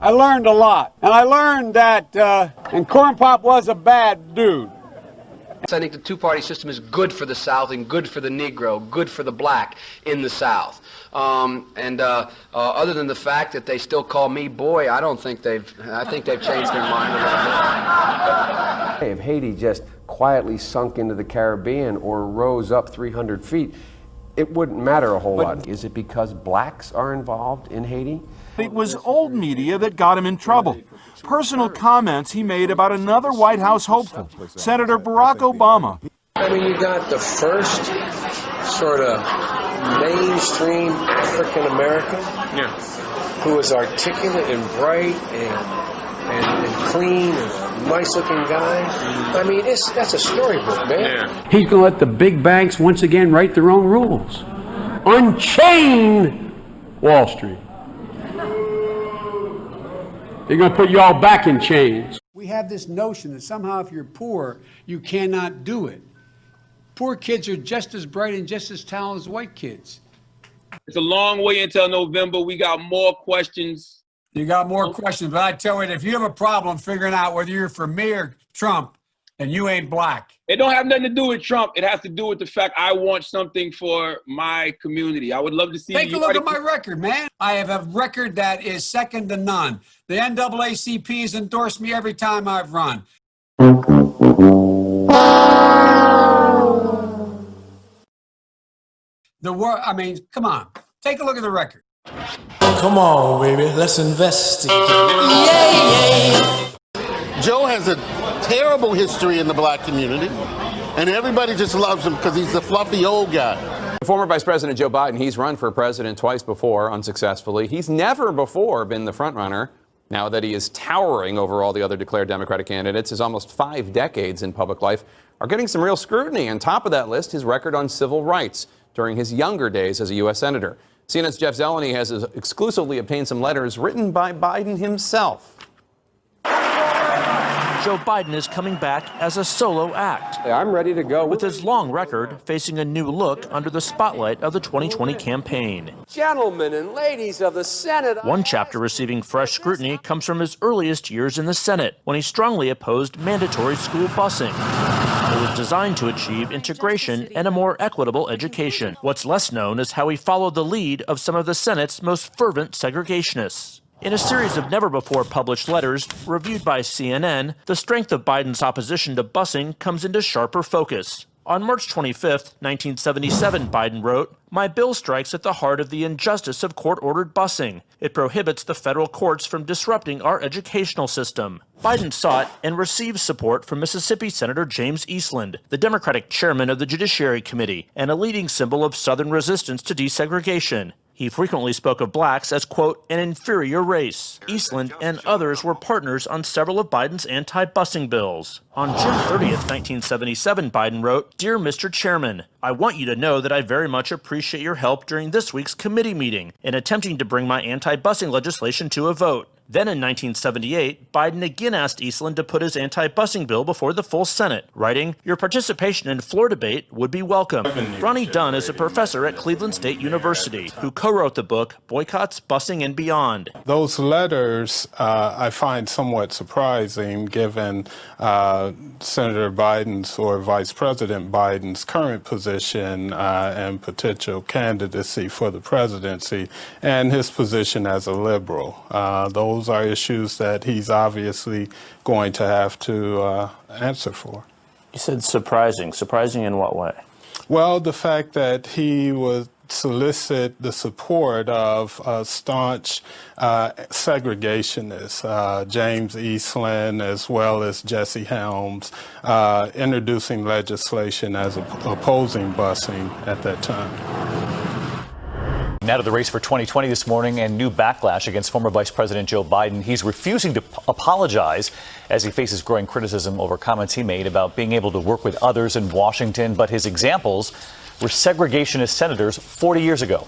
I learned a lot. And I learned that, and Corn Pop was a bad dude. I think the two-party system is good for the South and good for the Negro, good for the black in the South. Other than the fact that they still call me boy, I think they've changed their mind a little bit. If Haiti just quietly sunk into the Caribbean or rose up 300 feet, it wouldn't matter a whole lot. Is it because blacks are involved in Haiti? It was old media that got him in trouble. Personal comments he made about another White House hopeful, Senator Barack Obama. I mean, you got the first sort of mainstream African American who was articulate and bright and clean and a nice-looking guy. I mean, that's a storybook, man. He's going to let the big banks once again write their own rules. Unchain Wall Street. They're going to put you all back in chains. We have this notion that somehow if you're poor, you cannot do it. Poor kids are just as bright and just as talented as white kids. It's a long way until November. We got more questions. You got more questions, but I tell you, if you have a problem figuring out whether you're for me or Trump, then you ain't black. It don't have nothing to do with Trump. It has to do with the fact I want something for my community. I would love to see. Take a look at my record, man. I have a record that is second to none. The NAACP has endorsed me every time I've run. I mean, come on. Take a look at the record. Come on, baby. Let's investigate. Joe has a terrible history in the black community, and everybody just loves him because he's the fluffy old guy. Former Vice President Joe Biden, he's run for president twice before, unsuccessfully. He's never before been the frontrunner. Now that he is towering over all the other declared Democratic candidates, his almost 5 decades in public life are getting some real scrutiny. On top of that list, his record on civil rights during his younger days as a U.S. Senator. CNN's Jeff Zeleny has exclusively obtained some letters written by Biden himself. Joe Biden is coming back as a solo act. I'm ready to go. With his long record facing a new look under the spotlight of the 2020 campaign. Gentlemen and ladies of the Senate. One chapter receiving fresh scrutiny comes from his earliest years in the Senate, when he strongly opposed mandatory school busing. It was designed to achieve integration and a more equitable education. What's less known is how he followed the lead of some of the Senate's most fervent segregationists. In a series of never-before-published letters reviewed by CNN, the strength of Biden's opposition to busing comes into sharper focus. On March 25, 1977, Biden wrote, "My bill strikes at the heart of the injustice of court-ordered busing. It prohibits the federal courts from disrupting our educational system." Biden sought and received support from Mississippi Senator James Eastland, the Democratic chairman of the Judiciary Committee and a leading symbol of Southern resistance to desegregation. He frequently spoke of blacks as, quote, an inferior race. Eastland and others were partners on several of Biden's anti-busing bills. On June 30th, 1977, Biden wrote, "Dear Mr. Chairman, I want you to know that I very much appreciate your help during this week's committee meeting in attempting to bring my anti-busing legislation to a vote." Then in 1978, Biden again asked Eastland to put his anti-busing bill before the full Senate, writing, "Your participation in floor debate would be welcome." Ronnie Dunn is a professor at Cleveland State University who co-wrote the book Boycotts, Busing, and Beyond. Those letters I find somewhat surprising given Senator Biden's or Vice President Biden's current position and potential candidacy for the presidency and his position as a liberal. Those are issues that he's obviously going to have to answer for. You said surprising. Surprising in what way? Well, the fact that he would solicit the support of staunch segregationists, James Eastland as well as Jesse Helms, introducing legislation as opposing busing at that time. Now to the race for 2020 this morning and new backlash against former Vice President Joe Biden. He's refusing to apologize as he faces growing criticism over comments he made about being able to work with others in Washington. But his examples were segregationist senators 40 years ago.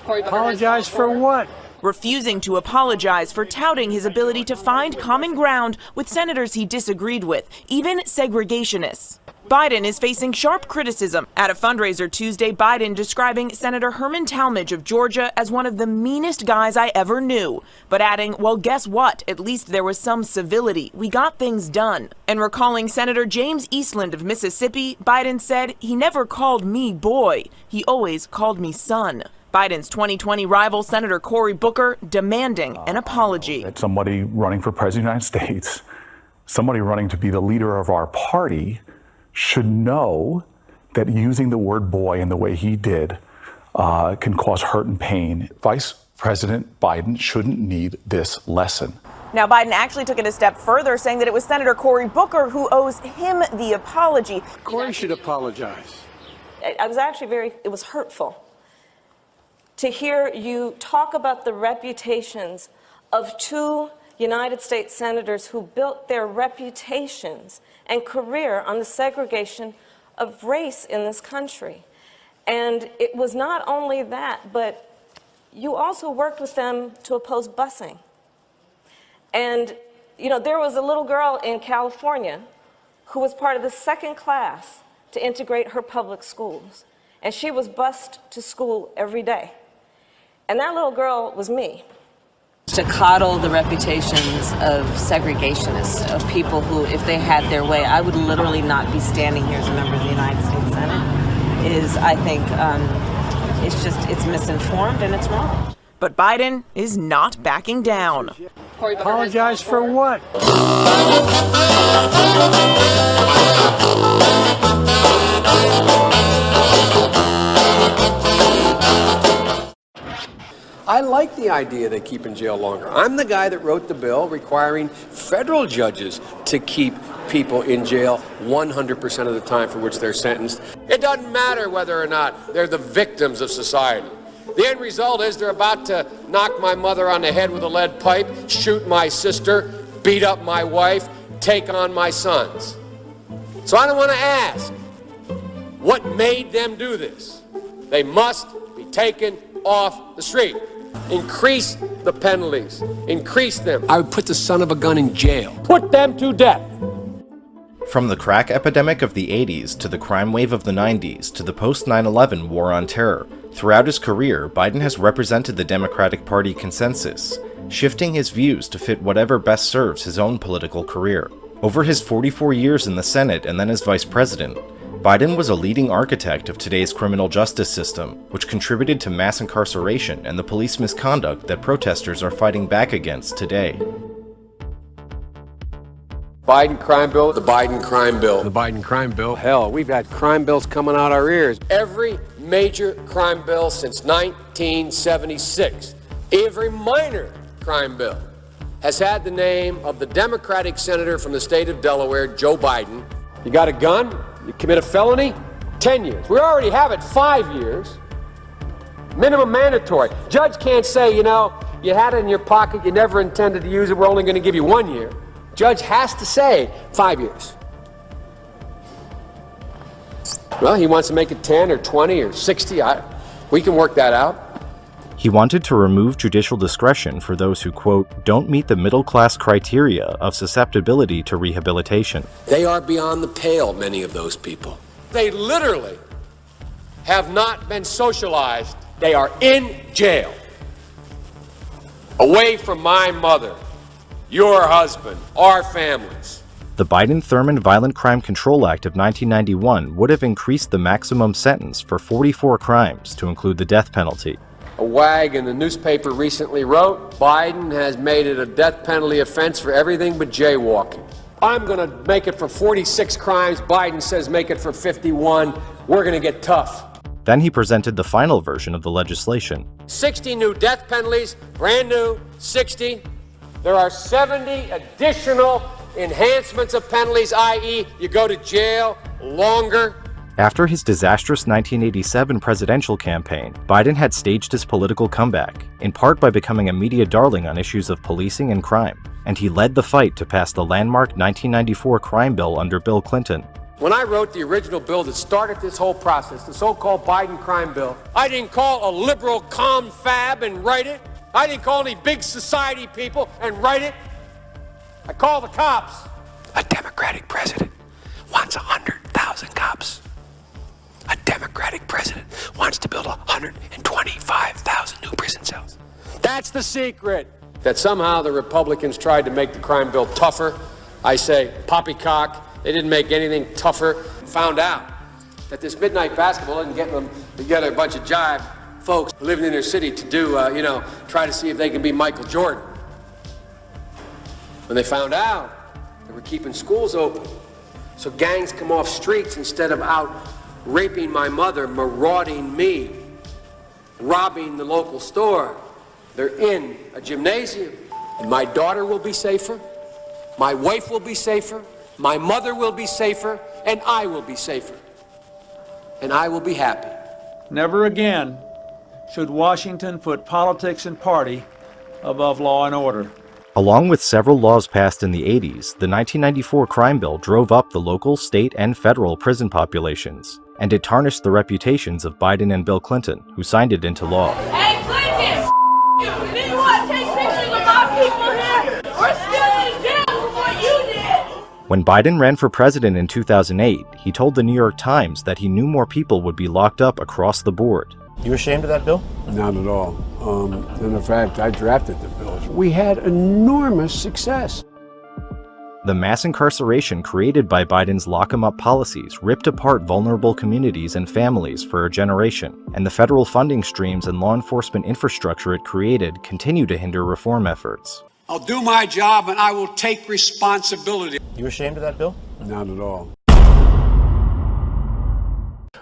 Apologize for what? Refusing to apologize for touting his ability to find common ground with senators he disagreed with, even segregationists. Biden is facing sharp criticism. At a fundraiser Tuesday, Biden describing Senator Herman Talmadge of Georgia as one of the meanest guys I ever knew, but adding, well, guess what? At least there was some civility. We got things done. And recalling Senator James Eastland of Mississippi, Biden said, he never called me boy. He always called me son. Biden's 2020 rival, Senator Cory Booker, demanding an apology. Somebody running for president of the United States, somebody running to be the leader of our party, should know that using the word boy in the way he did can cause hurt and pain. Vice President Biden shouldn't need this lesson. Now, Biden actually took it a step further, saying that it was Senator Cory Booker who owes him the apology. Cory should apologize. It was hurtful to hear you talk about the reputations of two United States senators who built their reputations and career on the segregation of race in this country. And it was not only that, but you also worked with them to oppose busing. And, you know, there was a little girl in California who was part of the second class to integrate her public schools. And she was bused to school every day. And that little girl was me. To coddle the reputations of segregationists, of people who, if they had their way, I would literally not be standing here as a member of the United States Senate, is, I think, it's misinformed and it's wrong. But Biden is not backing down. Apologize for what? I like the idea they keep in jail longer. I'm the guy that wrote the bill requiring federal judges to keep people in jail 100% of the time for which they're sentenced. It doesn't matter whether or not they're the victims of society. The end result is they're about to knock my mother on the head with a lead pipe, shoot my sister, beat up my wife, take on my sons. So I don't want to ask, what made them do this? They must be taken off the street. Increase the penalties. Increase them. I would put the son of a gun in jail. Put them to death. From the crack epidemic of the 80s to the crime wave of the 90s to the post-9/11 war on terror, throughout his career, Biden has represented the Democratic Party consensus, shifting his views to fit whatever best serves his own political career. Over his 44 years in the Senate and then as vice president, Biden was a leading architect of today's criminal justice system, which contributed to mass incarceration and the police misconduct that protesters are fighting back against today. Biden crime bill, the Biden crime bill. The Biden crime bill. Hell, we've had crime bills coming out our ears. Every major crime bill since 1976, every minor crime bill has had the name of the Democratic senator from the state of Delaware, Joe Biden. You got a gun? You commit a felony? 10 years. We already have it 5 years. Minimum mandatory. Judge can't say, you know, you had it in your pocket, you never intended to use it, we're only going to give you 1 year. Judge has to say 5 years. Well, he wants to make it 10 or 20 or 60. We can work that out. He wanted to remove judicial discretion for those who, quote, don't meet the middle-class criteria of susceptibility to rehabilitation. They are beyond the pale, many of those people. They literally have not been socialized. They are in jail. Away from my mother, your husband, our families. The Biden-Thurmond Violent Crime Control Act of 1991 would have increased the maximum sentence for 44 crimes to include the death penalty. A wag in the newspaper recently wrote, Biden has made it a death penalty offense for everything but jaywalking. I'm going to make it for 46 crimes. Biden says make it for 51. We're going to get tough. Then he presented the final version of the legislation. 60 new death penalties, brand new, 60. There are 70 additional enhancements of penalties, i.e., you go to jail longer. After his disastrous 1987 presidential campaign, Biden had staged his political comeback, in part by becoming a media darling on issues of policing and crime, and he led the fight to pass the landmark 1994 crime bill under Bill Clinton. When I wrote the original bill that started this whole process, the so-called Biden crime bill, I didn't call a liberal confab and write it. I didn't call any big society people and write it. I called the cops. A Democratic president wants 100,000 100,000 cops. A Democratic president wants to build 125,000 new prison cells. That's the secret. That somehow the Republicans tried to make the crime bill tougher. I say, poppycock. They didn't make anything tougher. Found out that this midnight basketball isn't getting them together, a bunch of jive folks living in their city to do, try to see if they can be Michael Jordan. When they found out, they were keeping schools open. So gangs come off streets instead of out raping my mother, marauding me, robbing the local store. They're in a gymnasium. And my daughter will be safer, my wife will be safer, my mother will be safer, and I will be safer. And I will be happy. Never again should Washington put politics and party above law and order. Along with several laws passed in the 80s, the 1994 crime bill drove up the local, state, and federal prison populations, and it tarnished the reputations of Biden and Bill Clinton, who signed it into law. Hey, Clinton! You didn't want to take pictures of my people here! We're still in jail for what you did! When Biden ran for president in 2008, he told the New York Times that he knew more people would be locked up across the board. You ashamed of that bill? Not at all. And in fact, I drafted the bill. We had enormous success. The mass incarceration created by Biden's lock-em-up policies ripped apart vulnerable communities and families for a generation, and the federal funding streams and law enforcement infrastructure it created continue to hinder reform efforts. I'll do my job and I will take responsibility. You ashamed of that bill? Not at all.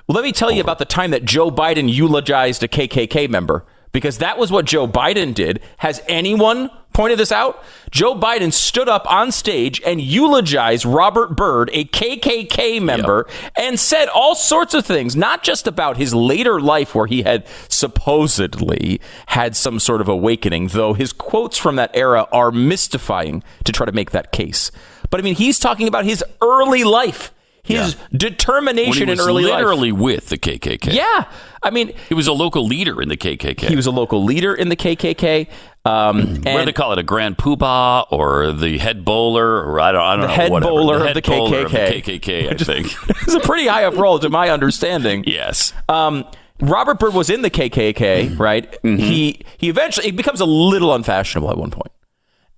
Let me tell you about the time that Joe Biden eulogized a KKK member, because that was what Joe Biden did. Has anyone pointed this out? Joe Biden stood up on stage and eulogized Robert Byrd, a KKK member, and said all sorts of things, not just about his later life where he had supposedly had some sort of awakening, though his quotes from that era are mystifying to try to make that case. But I mean, he's talking about his early life. His determination in early life. Literally with the KKK. Yeah. I mean, he was a local leader in the KKK. He was a local leader in the KKK. What do they call it? A grand poobah or the head bowler? Or I don't know. The head bowler of the KKK. KKK, I think. It's a pretty high up role to my understanding. Yes. Robert Byrd was in the KKK, right? Mm-hmm. He eventually becomes a little unfashionable at one point.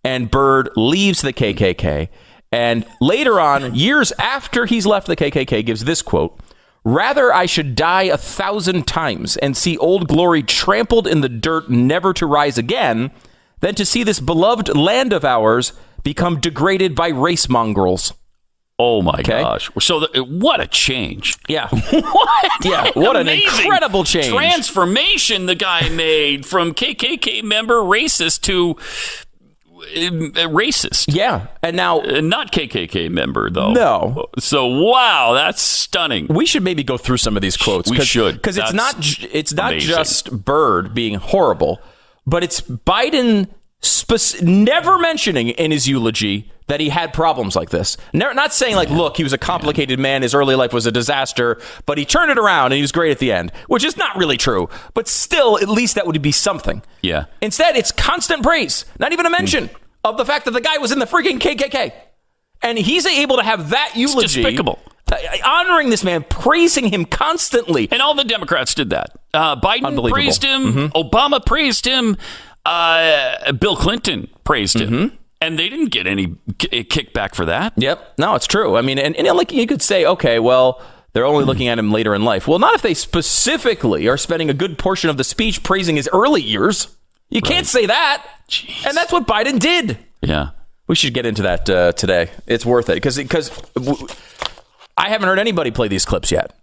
And Byrd leaves the KKK. And later on, years after he's left the KKK, gives this quote: "Rather I should die 1,000 times and see Old Glory trampled in the dirt, never to rise again, than to see this beloved land of ours become degraded by race mongrels." Oh my gosh! So what a change! Yeah, what an incredible change, transformation the guy made from KKK member racist to racist. Yeah, and now not KKK member though. No. So wow, that's stunning. We should maybe go through some of these quotes. We should, because it's not just Byrd being horrible, but it's Biden never mentioning in his eulogy that he had problems like this. Not saying like, look, he was a complicated man, his early life was a disaster, but he turned it around and he was great at the end, which is not really true. But still, at least that would be something. Yeah. Instead, it's constant praise, not even a mention of the fact that the guy was in the freaking KKK. And he's able to have that eulogy. It's despicable. Honoring this man, praising him constantly. And all the Democrats did that. Biden praised him. Obama praised him. Bill Clinton praised him. And they didn't get any kickback for that. Yep. No, it's true. I mean, and like you could say, okay, well, they're only looking at him later in life. Well, not if they specifically are spending a good portion of the speech praising his early years. You can't say that. Jeez. And that's what Biden did. Yeah. We should get into that today. It's worth it because I haven't heard anybody play these clips yet.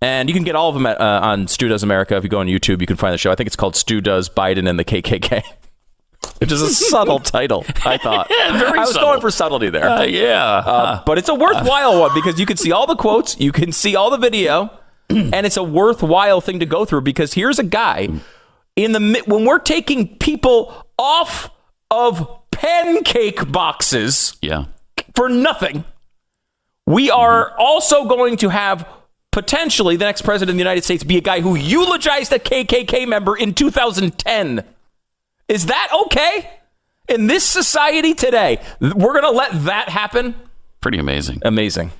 And you can get all of them on Stu Does America. If you go on YouTube, you can find the show. I think it's called Stu Does Biden and the KKK. Which is a subtle title, I thought. Very I was subtle. going for subtlety there. But it's a worthwhile one because you can see all the quotes, you can see all the video, and it's a worthwhile thing to go through because here's a guy when we're taking people off of pancake boxes for nothing, we are also going to have potentially the next president of the United States be a guy who eulogized a KKK member in 2010. Is that okay? In this society today, we're going to let that happen? Pretty amazing. Amazing.